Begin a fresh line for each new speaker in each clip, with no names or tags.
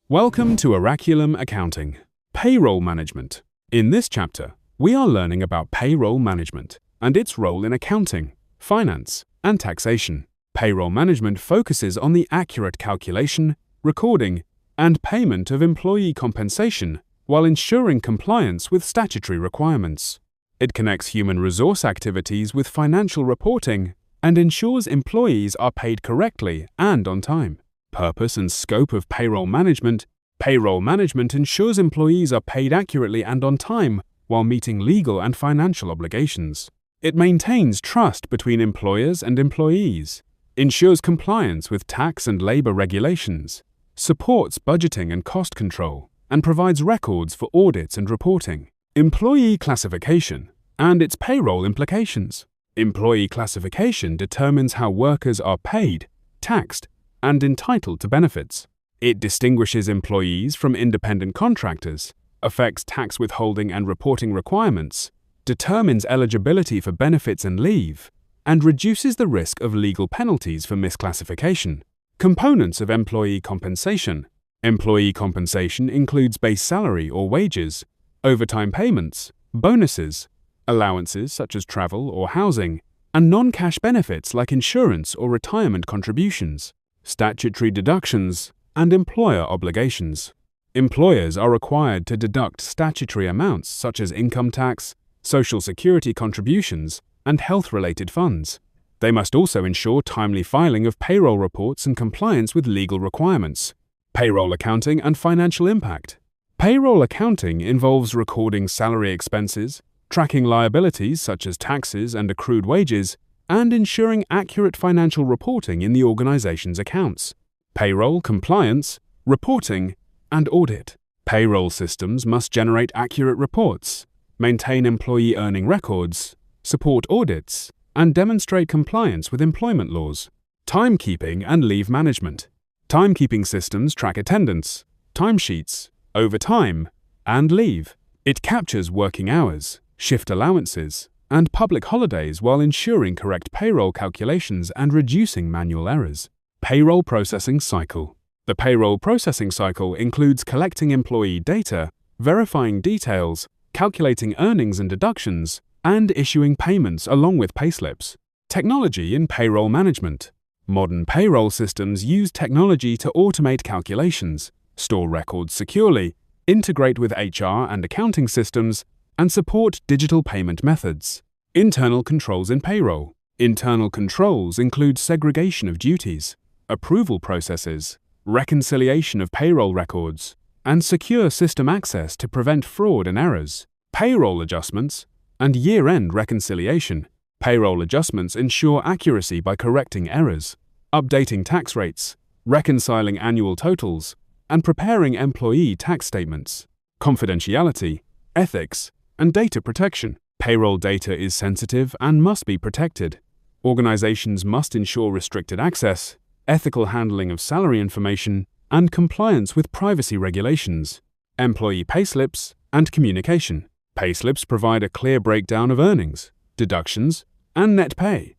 Welcome to Oraculum Accounting, Payroll Management. In this chapter, we are learning about payroll management and its role in accounting, finance, and taxation. Payroll management focuses on the accurate calculation, recording, and payment of employee compensation while ensuring compliance with statutory requirements. It connects human resource activities with financial reporting and ensures employees are paid correctly and on time. Purpose and scope of payroll management. Payroll management ensures employees are paid accurately and on time while meeting legal and financial obligations. It maintains trust between employers and employees, ensures compliance with tax and labor regulations, supports budgeting and cost control, and provides records for audits and reporting. Employee classification and its payroll implications. Employee classification determines how workers are paid, taxed, and entitled to benefits. It distinguishes employees from independent contractors, affects tax withholding and reporting requirements, determines eligibility for benefits and leave, and reduces the risk of legal penalties for misclassification. Components of employee compensation. Employee compensation includes base salary or wages, overtime payments, bonuses, allowances such as travel or housing, and non-cash benefits like insurance or retirement contributions, statutory deductions, and employer obligations. Employers are required to deduct statutory amounts such as income tax, social security contributions, and health-related funds. They must also ensure timely filing of payroll reports and compliance with legal requirements. Payroll accounting and financial impact. Payroll accounting involves recording salary expenses, tracking liabilities such as taxes and accrued wages, and ensuring accurate financial reporting in the organization's accounts. Payroll compliance, reporting, and audit. Payroll systems must generate accurate reports, maintain employee earning records, support audits, and demonstrate compliance with employment laws. Timekeeping and leave management. Timekeeping systems track attendance, timesheets, overtime, and leave. It captures working hours, shift allowances, and public holidays while ensuring correct payroll calculations and reducing manual errors. Payroll processing cycle. The payroll processing cycle includes collecting employee data, verifying details, calculating earnings and deductions, and issuing payments along with payslips. Technology in payroll management. Modern payroll systems use technology to automate calculations, store records securely, integrate with HR and accounting systems, and support digital payment methods. Internal controls in payroll. Internal controls include segregation of duties, approval processes, reconciliation of payroll records, and secure system access to prevent fraud and errors. Payroll adjustments and year-end reconciliation. Payroll adjustments ensure accuracy by correcting errors, updating tax rates, reconciling annual totals, and preparing employee tax statements. Confidentiality, ethics, and data protection. Payroll data is sensitive and must be protected. Organizations must ensure restricted access, ethical handling of salary information, and compliance with privacy regulations. Employee payslips and communication. Payslips provide a clear breakdown of earnings, deductions, and net pay.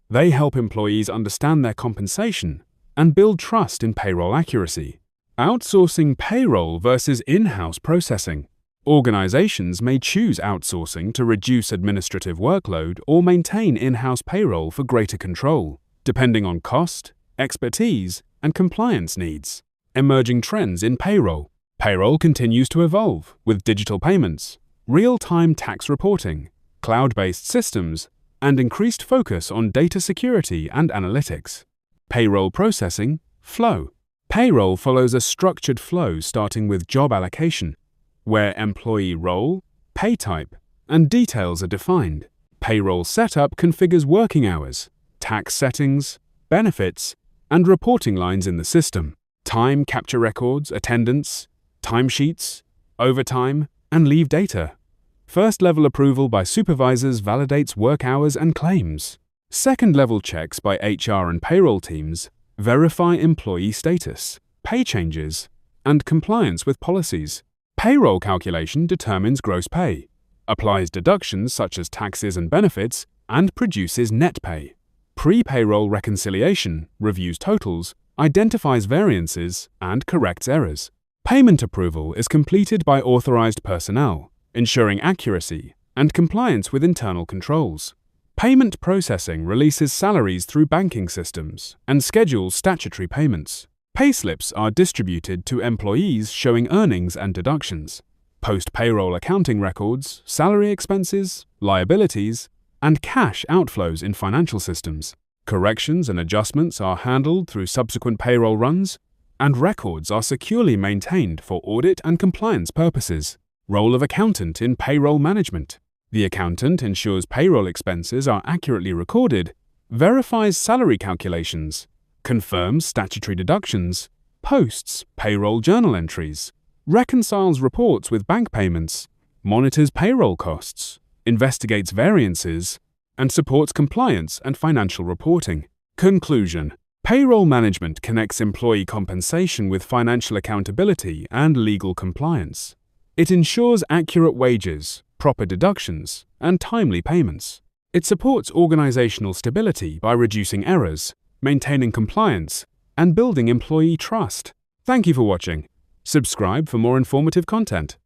They help employees understand their compensation and build trust in payroll accuracy. Outsourcing payroll versus in-house processing. Organizations may choose outsourcing to reduce administrative workload or maintain in-house payroll for greater control, depending on cost, expertise, and compliance needs. Emerging trends in payroll. Payroll continues to evolve with digital payments, real-time tax reporting, cloud-based systems, and increased focus on data security and analytics. Payroll processing flow. Payroll follows a structured flow starting with job allocation, where employee role, pay type, and details are defined. Payroll setup configures working hours, tax settings, benefits, and reporting lines in the system. Time capture records, attendance, timesheets, overtime, and leave data. First-level approval by supervisors validates work hours and claims. Second-level checks by HR and payroll teams verify employee status, pay changes, and compliance with policies. Payroll calculation determines gross pay, applies deductions such as taxes and benefits, and produces net pay. Pre-payroll reconciliation reviews totals, identifies variances, and corrects errors. Payment approval is completed by authorized personnel, ensuring accuracy and compliance with internal controls. Payment processing releases salaries through banking systems and schedules statutory payments. Payslips are distributed to employees showing earnings and deductions. Post-payroll accounting records, salary expenses, liabilities, and cash outflows in financial systems. Corrections and adjustments are handled through subsequent payroll runs, and records are securely maintained for audit and compliance purposes. Role of accountant in payroll management. The accountant ensures payroll expenses are accurately recorded, verifies salary calculations, confirms statutory deductions, posts payroll journal entries, reconciles reports with bank payments, monitors payroll costs, investigates variances, and supports compliance and financial reporting. Conclusion: payroll management connects employee compensation with financial accountability and legal compliance. It ensures accurate wages, proper deductions, and timely payments. It supports organizational stability by reducing errors, maintaining compliance, and building employee trust. Thank you for watching. Subscribe for more informative content.